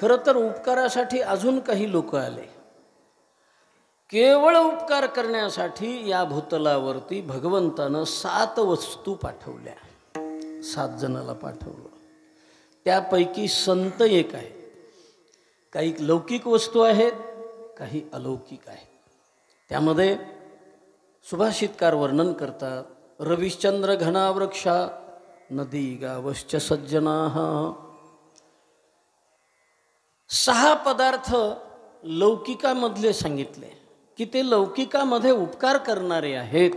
खरं तर उपकारासाठी अजून काही लोक आले. केवळ उपकार करण्यासाठी या भूतलावरती भगवंतानं 7 वस्तू पाठवल्या. 7 जणाला पाठवलं. त्यापैकी संत एक आहे. काही लौकिक वस्तू आहेत, काही अलौकिक आहेत. त्यामध्ये सुभाषितकार वर्णन करतात. रविश्चंद्र घना वृक्षा नदी गावश्च सज्जनाः. 6 पदार्थ लौकिकामधले सांगितले की ते लौकिकामध्ये उपकार करणारे आहेत.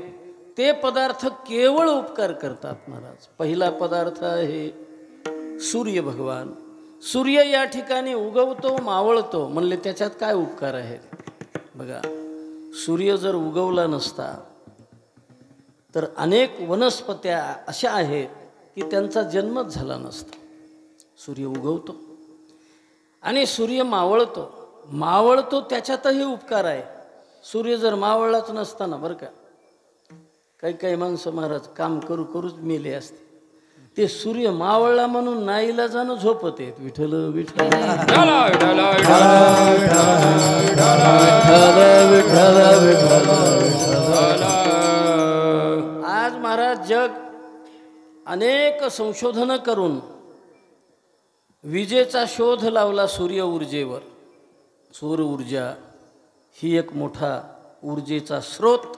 ते पदार्थ केवळ उपकार करतात महाराज. पहिला पदार्थ आहे सूर्य भगवान. सूर्य या ठिकाणी उगवतो, मावळतो, म्हणले त्याच्यात काय उपकार आहे बघा. सूर्य जर उगवला नसता तर अनेक वनस्पत्या अशा आहेत की त्यांचा जन्मच झाला नसता. सूर्य उगवतो आणि सूर्य मावळतो. मावळतो त्याच्यातही उपकार आहे. सूर्य जर मावळलाच नसताना बरं का, काही काही माणसं महाराज काम करू करूच मेले असते. ते सूर्य मावळला म्हणून नाईलाजानं झोपत आहेत. विठ्ठल विठ्ठल आज महाराज जग अनेक संशोधनं करून विजेचा शोध लावला सूर्य ऊर्जेवर. सौर ऊर्जा ही एक मोठा ऊर्जेचा स्रोत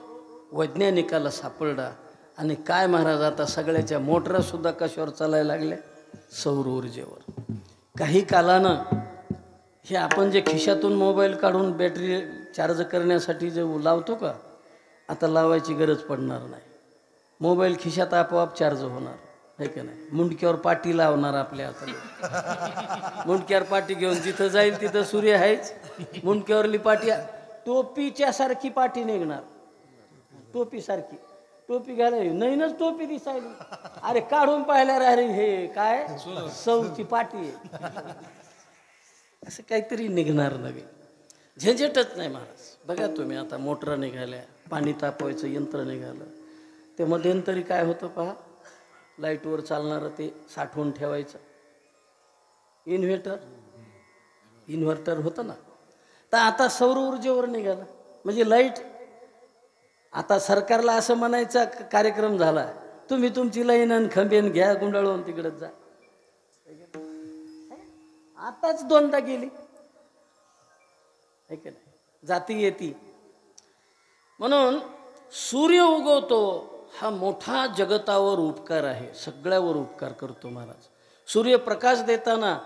वैज्ञानिकाला सापडला. आणि काय महाराज आता सगळ्याच्या मोटरासुद्धा कशावर चालायला लागल्या? सौर ऊर्जेवर. काही कालानं हे आपण जे खिशातून मोबाईल काढून बॅटरी चार्ज करण्यासाठी जे लावतो का, आता लावायची गरज पडणार नाही. मोबाईल खिशात आपोआप चार्ज होणार आहे का नाही. मुंडक्यावर पाटी लावणार आपल्या हाताला. मुंडक्यावर पाटी घेऊन जिथं जाईल तिथं सूर्य आहेच. मुंडक्यावरली पाटी टोपीच्या सारखी पाटी निघणार. टोपी सारखी टोपी घालायची नवीनच टोपी दिसायली. अरे काढून पाहिल्या रे, अरे हे काय सौची पाटी आहे. असं काहीतरी निघणार नवीन. झंझटच नाही महाराज. बघा तुम्ही आता मोटरा निघाल्या, पाणी तापवायचं यंत्र निघालं. ते मध्यंतरी काय होतं पहा, लाईटवर चालणारं ते साठवून ठेवायचं इन्व्हर्टर होतं ना. तर आता सौर ऊर्जेवर निघालं म्हणजे लाईट. आता सरकारला असं म्हणायचा कार्यक्रम झाला, तुम्ही तुमची लाईन आणि खंबेन घ्या गुंडाळून तिकडच जा. आताच 2दा गेली आहे का नाही, जाती येती. म्हणून सूर्य उगवतो हा मोठा जगतावर उपकार आहे. सगळ्यावर उपकार करतो महाराज. सूर्य प्रकाश देताना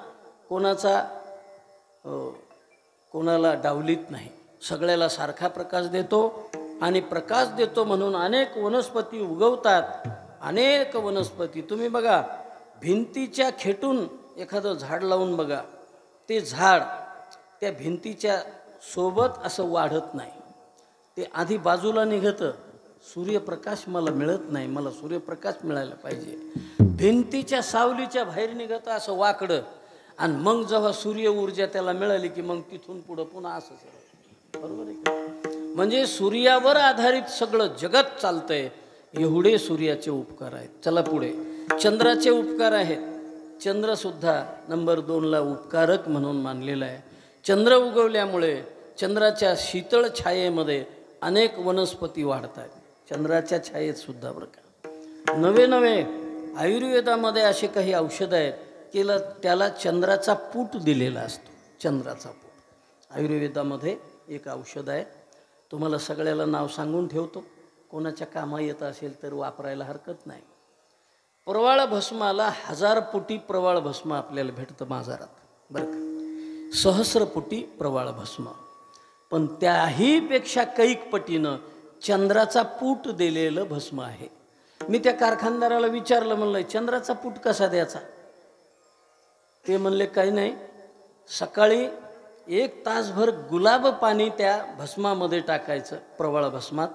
कोणाला डावलीत नाही. सगळ्याला सारखा प्रकाश देतो. आणि प्रकाश देतो म्हणून अनेक वनस्पती उगवतात. अनेक वनस्पती तुम्ही बघा, भिंतीच्या खेटून एखादं झाड लावून बघा, ते झाड त्या भिंतीच्या सोबत असं वाढत नाही. ते आधी बाजूला निघतं. सूर्यप्रकाश मला मिळत नाही, मला सूर्यप्रकाश मिळायला पाहिजे. भिंतीच्या सावलीच्या बाहेर निघतं असं वाकडं. आणि मग जेव्हा सूर्य ऊर्जा त्याला मिळाली की मग तिथून पुढं पुन्हा असं सगळं. बरोबर आहे. म्हणजे सूर्यावर आधारित सगळं जगत चालतंय. एवढे सूर्याचे उपकार आहेत. चला पुढे. चंद्राचे उपकार आहेत. चंद्रसुद्धा नंबर 2ला उपकारक म्हणून मानलेला आहे. चंद्र उगवल्यामुळे चंद्राच्या शीतळ छायेमध्ये अनेक वनस्पती वाढतात. चंद्राच्या छायेत सुद्धा बरं का. नवे आयुर्वेदामध्ये असे काही औषध आहेत की त्याला चंद्राचा पूट दिलेला असतो. चंद्राचा पूट आयुर्वेदामध्ये एक औषध आहे. तुम्हाला सगळ्याला नाव सांगून ठेवतो, कोणाच्या कामा येत असेल तर वापरायला हरकत नाही. प्रवाळ भस्माला 1000 पुटी प्रवाळ भस्म आपल्याला भेटतं बाजारात बरं का. 1000 पुटी प्रवाळ भस्म. पण त्याही पेक्षा कैक पटीनं चंद्राचा पूट दिलेलं भस्म आहे. मी त्या कारखानदाराला विचारलं, म्हणलं चंद्राचा पूट कसा द्यायचा? ते म्हणले काही नाही, सकाळी 1 तासभर गुलाब पाणी त्या भस्मामध्ये टाकायचं, प्रवाळ भस्मात.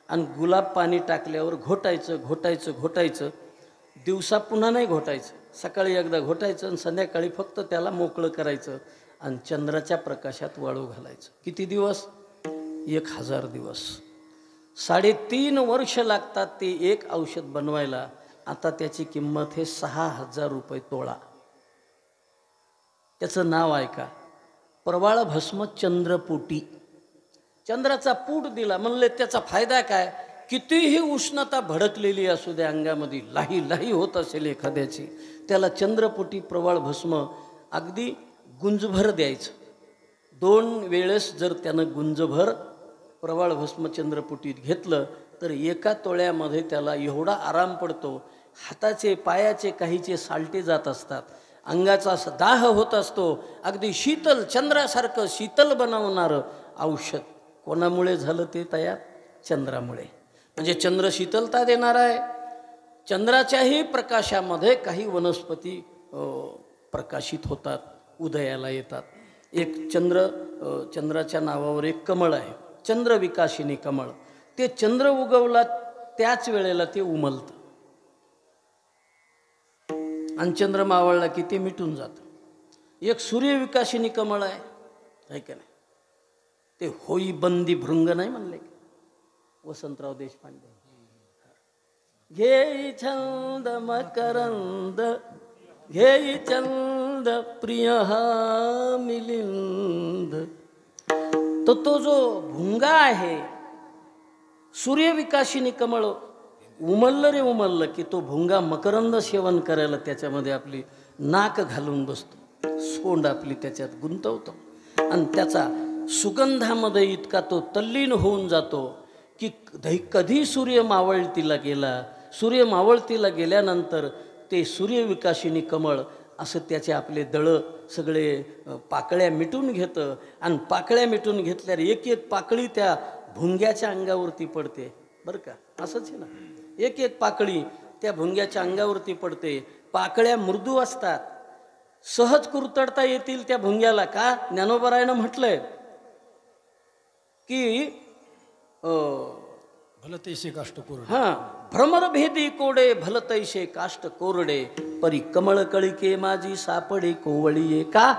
आणि गुलाब पाणी टाकल्यावर घोटायचं. दिवसा पुन्हा नाही घोटायचं. सकाळी एकदा घोटायचं आणि संध्याकाळी फक्त त्याला मोकळं करायचं आणि चंद्राच्या प्रकाशात वाळू घालायचं. किती दिवस? 1000 दिवस. 3.5 वर्ष लागतात ते एक औषध बनवायला. आता त्याची किंमत आहे 6000 रुपये तोळा. त्याचं नाव ऐका, प्रवाळ भस्म चंद्रपोटी. चंद्राचा पूट दिला म्हणले त्याचा फायदा काय? कितीही उष्णता भडकलेली असू द्या अंगामध्ये, लाही लाही होत असेल एखाद्याची, त्याला चंद्रपोटी प्रवाळ भस्म अगदी गुंजभर द्यायचं. 2 वेळेस जर त्यानं गुंजभर प्रवाळ भस्म चंद्रपोटीत घेतलं तर 1 तोळ्यामध्ये त्याला एवढा आराम पडतो. हाताचे पायाचे काहीचे सालटे जात असतात, अंगाचा दाह होत असतो. अगदी शीतल, चंद्रासारखं शीतल बनवणारं औषध कोणामुळे झालं ते तयार? चंद्रामुळे. म्हणजे चंद्र शीतलता देणार आहे. चंद्राच्याही प्रकाशामध्ये काही वनस्पती प्रकाशित होतात, उदयाला येतात. एक चंद्राच्या नावावर एक कमळ आहे, चंद्रविकासिनी कमळ. ते चंद्र उगवला त्याच वेळेला ते उमलतं आणि चंद्र मावळला की ते मिटून जातं. एक सूर्यविकासिनी कमळ आहे का नाही? ते होई बंदी भृंग नाही म्हणले वसंतराव देशपांडे. घे छंद मकरंद, घे चंद प्रिय हा मिलिंद. तो जो भुंगा आहे, सूर्यविकासिनी कमळ उमललं रे उमललं की तो भुंगा मकरंद सेवन करायला त्याच्यामध्ये आपली नाक घालून बसतो, सोंड आपली त्याच्यात गुंतवतो आणि त्याचा सुगंधामध्ये इतका तो तल्लीन होऊन जातो की कधी सूर्य मावळतीला गेला, सूर्य मावळतीला गेल्यानंतर ते सूर्यविकासिनी कमळ असं त्याचे आपले दळं सगळे पाकळ्या मिटून घेतं आणि पाकळ्या मिटून घेतल्यावर एक एक पाकळी त्या भुंग्याच्या अंगावरती पडते. बरं का, असंच आहे ना, एक एक पाकळी त्या भुंग्याच्या अंगावरती पडते. पाकळ्या मृदू असतात, सहज कुरतडता येतील त्या भुंग्याला. का? ज्ञानोबरायनं म्हटलंय की भलतैसे काष्ट कोरडे. हां, भ्रमरभेदी कोडे भलतैसे काष्ट कोरडे, परी कमळ कळिके माझी सापडे कोवळीये. का?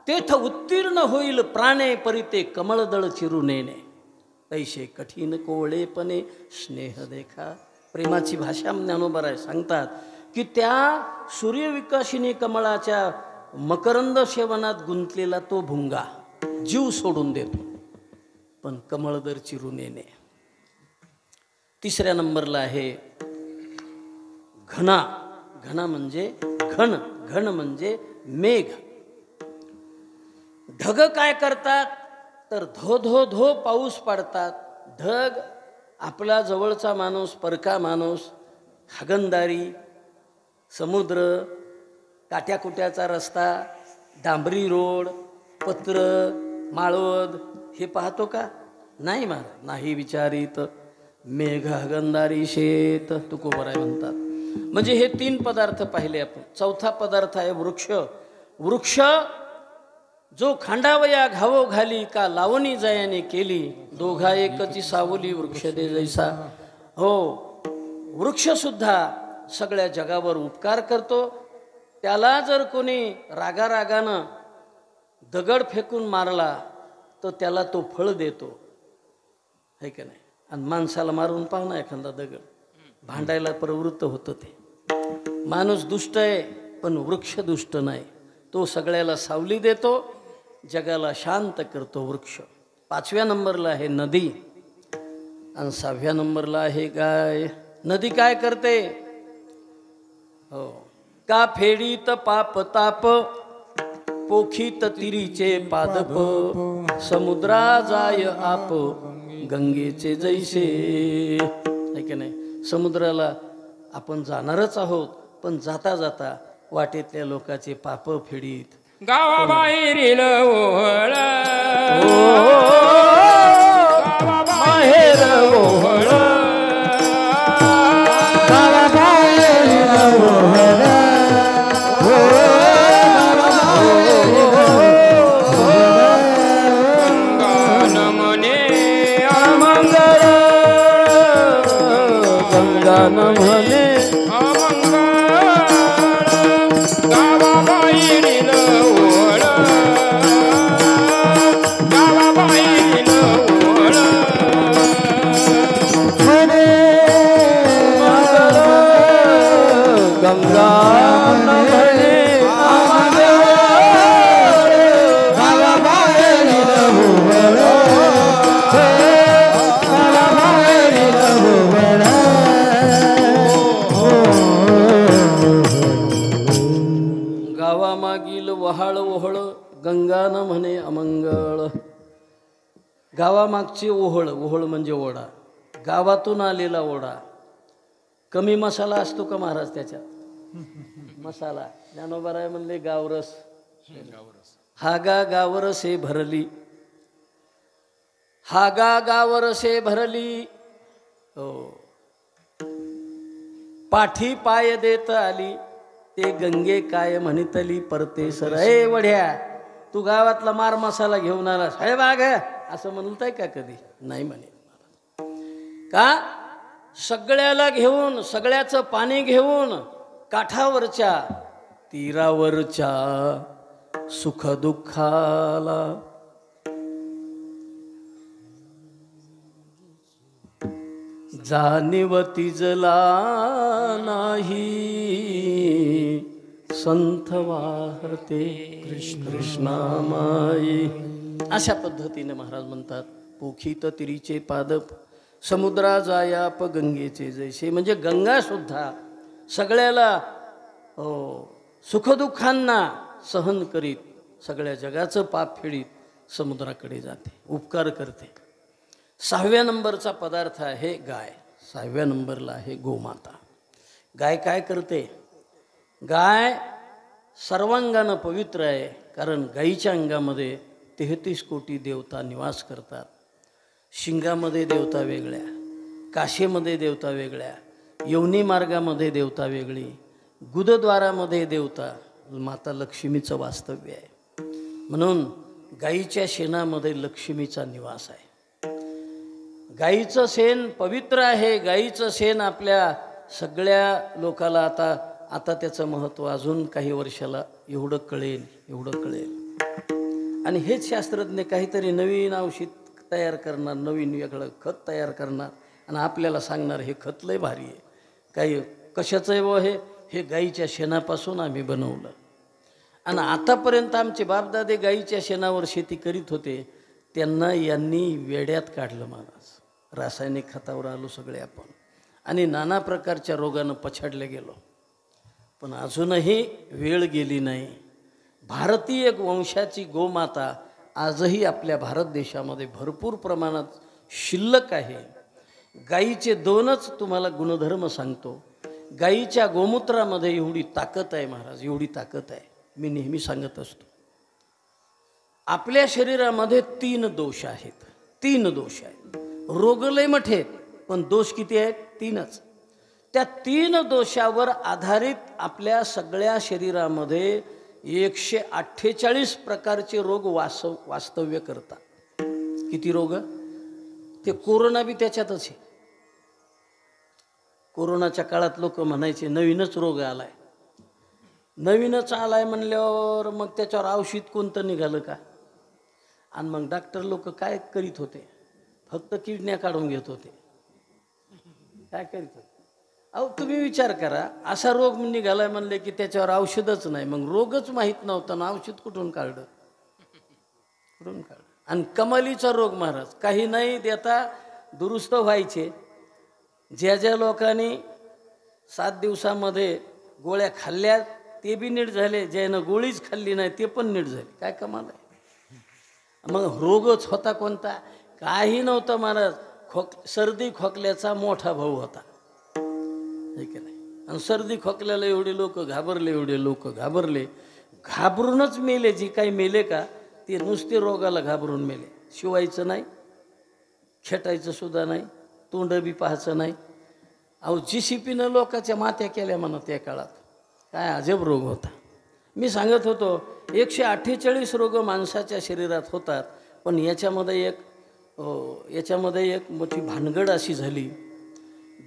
तेथ उत्तीर्ण होईल प्राणे, परी ते कमळदळ चिरुनेने, तैसे कठीण कोवळेपणे स्नेह देखा. प्रेमाची भाषा ज्ञानोबराय सांगतात की त्या सूर्यविकासिनी कमळाच्या मकरंद सेवनात गुंतलेला तो भुंगा जीव सोडून देतो, पण कमळदर चिरून येणे. 3ऱ्या नंबरला आहे घना. घना म्हणजे घन, घन म्हणजे मेघ. ढग काय करतात तर धो धो धो पाऊस पाडतात. ढग आपला जवळचा माणूस, परका माणूस, हागणदारी, समुद्र, काट्याकुट्याचा रस्ता, डांबरी रोड, पत्र, माळवद हे पाहतो का? नाही महाराज, नाही विचारित. मेघ हागणदारी शेत तुकोबराय म्हणतात. म्हणजे हे 3 पदार्थ पाहिले आपण. 4था पदार्थ आहे वृक्ष. वृक्ष जो खांडावया घावो घाली, का लावणी जयाने केली, दोघा एकची सावली वृक्ष दे जैसा. हो, वृक्ष सुद्धा सगळ्या जगावर उपकार करतो. त्याला जर कोणी रागारागानं दगड फेकून मारला तर त्याला तो फळ देतो, है का नाही? आणि माणसाला मारून पाहणं एखादा दगड, भांडायला प्रवृत्त होतं. ते माणूस दुष्ट आहे पण वृक्ष दुष्ट नाही. तो सगळ्याला सावली देतो, जगाला शांत करतो वृक्ष. 5व्या नंबरला आहे नदी आणि 6व्या नंबरला आहे गाय. नदी काय करते? हो, का फेडीत पाप ताप, पोखीत तिरीचे पादप, समुद्रा जाय आप गंगेचे जैसे. आहे की नाही? समुद्राला आपण जाणारच आहोत, पण जाता जाता वाटेतल्या लोकांचे पाप फेडीत. गावाबाहेरील ओहळ, बाहेर ओहळ, म्हणे गावाबाहेरील ओहळ, गावाबाहेर गंगा न म्हणे अमंगळ. गावामागची ओहळ, ओहळ म्हणजे ओढा, गावातून आलेला ओढा. कमी मसाला असतो का महाराज त्याच्यात? मसाला. ज्ञानोबाराय म्हणले गावरस. हागा गावरसे भरली, हागा गावरसे भरली. हो, पाठी पाय देत आली, ते गंगे काय म्हणितली परते सर. ए वढ्या, तू गावातला मार मसाला घेऊन आलास, हे बाग असं म्हणताय का कधी? नाही म्हणे. का? सगळ्याला घेऊन, सगळ्याचं पाणी घेऊन काठावरच्या तीरावरच्या सुखदुःखाला जाणीव तिजला नाही, संथ वाहते कृष्णामाई. अशा पद्धतीने महाराज म्हणतात, पोखित तिरीचे पादप समुद्रा जायाप गंगेचे जैसे. म्हणजे गंगा सुद्धा सगळ्याला सुखदुःखांना सहन करीत, सगळ्या जगाचं पाप फेडीत समुद्राकडे जाते, उपकार करते. 6व्या नंबरचा पदार्थ आहे गाय. 6व्या नंबरला आहे गोमाता. गाय काय करते? गाय सर्वांगानं पवित्र आहे, कारण गाईच्या अंगामध्ये 33 कोटी देवता निवास करतात. शिंगामध्ये देवता वेगळ्या, काशेमध्ये देवता वेगळ्या, यवनी मार्गामध्ये देवता वेगळी, गुदद्वारामध्ये देवता. माता लक्ष्मीचं वास्तव्य आहे. म्हणून गाईच्या शेणामध्ये लक्ष्मीचा निवास आहे. गाईचं शेण पवित्र आहे. गाईचं शेण आपल्या सगळ्या लोकाला आता त्याचं महत्त्व अजून काही वर्षाला एवढं कळेल, एवढं कळेल. आणि हेच शास्त्रज्ञ काहीतरी नवीन औषध तयार करणार, नवीन वेगळं खत तयार करणार आणि आपल्याला सांगणार हे खत लय भारी आहे. काही कशाचं आहे व हे गाईच्या शेणापासून आम्ही बनवलं. आणि आतापर्यंत आमचे बापदादे गाईच्या शेणावर शेती करीत होते, त्यांना यांनी वेड्यात काढलं महाराज. रासायनिक खतावर आलो सगळे आपण आणि नाना प्रकारच्या रोगानं पछाडले गेलो. पण अजूनही वेळ गेली नाही. भारतीय वंशाची गोमाता आजही आपल्या भारत देशामध्ये भरपूर प्रमाणात शिल्लक आहे. गाईचे 2च तुम्हाला गुणधर्म सांगतो. गाईच्या गोमूत्रामध्ये एवढी ताकद आहे महाराज, एवढी ताकद आहे. मी नेहमी सांगत असतो, आपल्या शरीरामध्ये 3 दोष आहेत. 3 दोष आहेत. रोग लय मोठे आहेत, पण दोष किती आहेत? 3च. त्या 3 दोषावर आधारित आपल्या सगळ्या शरीरामध्ये 148 प्रकारचे रोग वास्तव्य करतात. किती रोग? ते कोरोना बी त्याच्यातच आहे. कोरोनाच्या काळात लोक म्हणायचे नवीनच रोग आलाय, नवीनच आलाय म्हणल्यावर मग त्याच्यावर औषध कोणतं निघालं का? आणि मग डॉक्टर लोक काय करीत होते? फक्त किडन्या काढून घेत होते. काय करीत होते? अहो तुम्ही विचार करा, असा रोग निघालाय म्हणले की त्याच्यावर औषधच नाही. मग रोगच माहीत नव्हता ना औषध कुठून काढलं? कुठून काढलं? आणि कमालीचा रोग महाराज, काही नाही देता दुरुस्त व्हायचे. ज्या ज्या लोकांनी 7 दिवसामध्ये गोळ्या खाल्ल्या ते बी नीट झाले, ज्यानं गोळीच खाल्ली नाही ते पण नीट झाले. काय कमाल आहे? मग रोगच होता कोणता? काही नव्हतं महाराज. सर्दी खोकल्याचा मोठा भाऊ होता, हे की नाही? आणि सर्दी खोकल्याला एवढे लोक घाबरले, एवढे लोक घाबरले, घाबरूनच मेले. जी काही मेले का ते नुसते रोगाला घाबरून मेले. शिवायचं नाही, खेटायचं सुद्धा नाही, तोंड बी पाहायचं नाही. अहो JCPनं लोकांच्या मात्या केल्या म्हणा त्या काळात. काय अजब रोग होता. मी सांगत होतो 148 रोग माणसाच्या शरीरात होतात. पण याच्यामध्ये एक मोठी भानगड अशी झाली.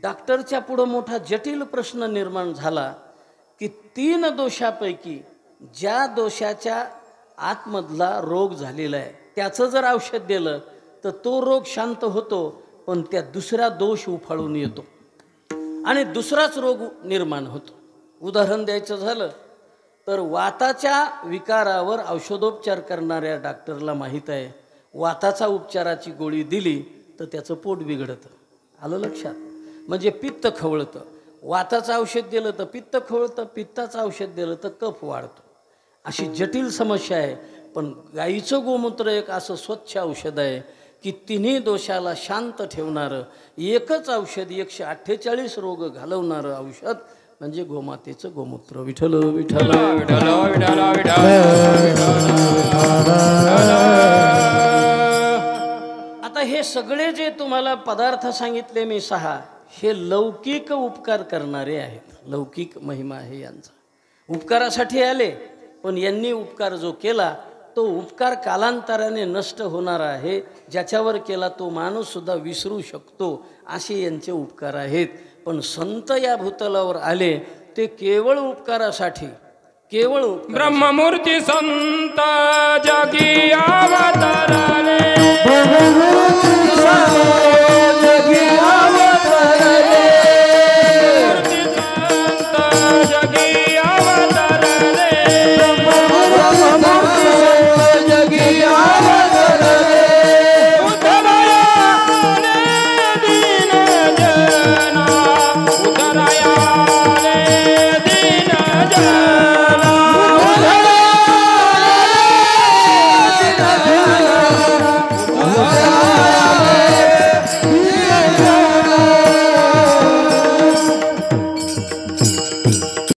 डॉक्टरच्या पुढं मोठा जटिल प्रश्न निर्माण झाला की 3 दोषापैकी ज्या दोषाच्या आतमधला रोग झालेला आहे त्याचं जर औषध दिलं तर तो रोग शांत होतो, पण त्या दुसरा दोष उफाळून येतो आणि दुसराच रोग निर्माण होतो. उदाहरण द्यायचं झालं तर वाताच्या विकारावर औषधोपचार करणाऱ्या डॉक्टरला माहीत आहे वाताचा उपचाराची गोळी दिली तर त्याचं पोट बिघडतं. आलं लक्षात? म्हणजे पित्त खवळतं. वाताचं औषध दिलं तर पित्त खवळतं, पित्ताचं औषध दिलं तर कफ वाढतो. अशी जटिल समस्या आहे. पण गाईचं गोमूत्र एक असं स्वच्छ औषध आहे की तिन्ही दोषाला शांत ठेवणारं एकच औषध, 148 रोग घालवणारं औषध म्हणजे गोमातेचं गोमूत्र. विठ्ठल विठ्ठल विठ्ठल विठ्ठल विठ्ठल. आता हे सगळे जे तुम्हाला पदार्थ सांगितले मी 6, हे लौकिक उपकार करणारे आहेत. लौकिक महिमा आहे यांचा. उपकारासाठी आले, पण यांनी उपकार जो केला तो उपकार कालांतराने नष्ट होणार आहे. ज्याच्यावर केला तो माणूस सुद्धा विसरू शकतो, असे यांचे उपकार आहेत. पण संत या भूतलावर आले ते केवळ उपकारासाठी, केवळ ब्रह्ममूर्ती संत जगी